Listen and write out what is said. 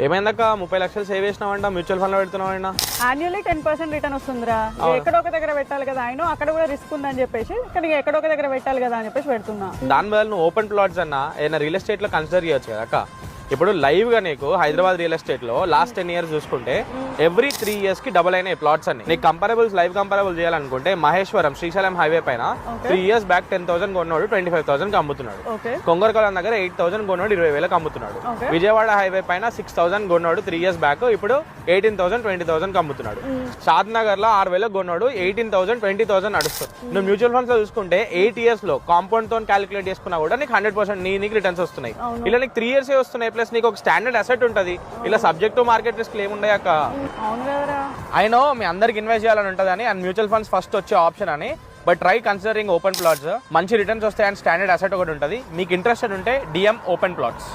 ఏమైందక్క 30 లక్షలు save చేసినావంట mutual fund లో పెడుతున్నావంట. Annually 10% return వస్తుందిరా. ఎక్కడో ఒక దగ్గర పెట్టాలి కదా, ఆయన అక్కడ కూడా రిస్క్ ఉందని చెప్పేసి ఇక్కడ ఎక్కడో ఒక దగ్గర పెట్టాలి కదా అని చెప్పేసి పెడుతున్నా. దాని బదులు నువ్వు ఓపెన్ ప్లాట్స్ అన్నా ఏదైనా రియల్ ఎస్టేట్ లో కన్సిడర్ చేయొచ్చు కదా అక్క. ఇప్పుడు లైవ్ గా నీకు హైదరాబాద్ రియల్ ఎస్టేట్ లో లాస్ట్ 10 years చూసుకుంటే ఎవ్రీ 3 years కి డబుల్ అయినాయి ప్లాట్స్ అన్ని. నీకు కంపారబుల్స్ లైవ్ కంపారబుల్ చేయాలనుకుంటే మహేశ్వరం శ్రీశైలం హైవే పైన 3 years బ్యాక్ 10,000 కొన్నాడు 25,000 కి అమ్ముతున్నాడు. కొంగరకొలం దగ్గర 8,000 కొన్నాడు 20,000 కి అమ్ముతున్నాడు. విజయవాడ హైవే పైన 6,000 కొన్నాడు 3 years బ్యాక్, ఇప్పుడు 18,000 20,000 కి అమ్ముతున్నాడు. షాద్ నగర్ లో 6,000 కొన్నాడు 18,000 20,000 నడుస్తుంది. నువ్వు మ్యూచువల్ ఫండ్స్ లో చూసుకుంటే 8 years లో కాంపౌండ్ తో క్యాలిక్యులేట్ చేసుకున్నా కూడా నీకు 100% నీకు రిటర్న్స్ వస్తున్నాయి. ఇలా నీకు 3 years వస్తున్నాయి, ప్లస్ నీకు ఒక స్టాండర్డ్ అసెట్ ఉంటుంది. ఇలా సబ్జెక్ట్ టు మార్కెట్ రిస్క్ ఏముండయాక. అయినో మీ అందరికి ఇన్వెస్ట్ చేయాలని ఉంటుంది అని అండ్ మ్యూచువల్ ఫండ్స్ ఫస్ట్ వచ్చే ఆప్షన్ అని. But try considering open plots. మంచి రిటర్న్స్ వస్తాయి అండ్ స్టాండర్డ్ అసెట్ ఒకటి ఉంటుంది. మీకు ఇంట్రెస్టెడ్ ఉంటే డిఎం ఓపెన్ ప్లాట్స్.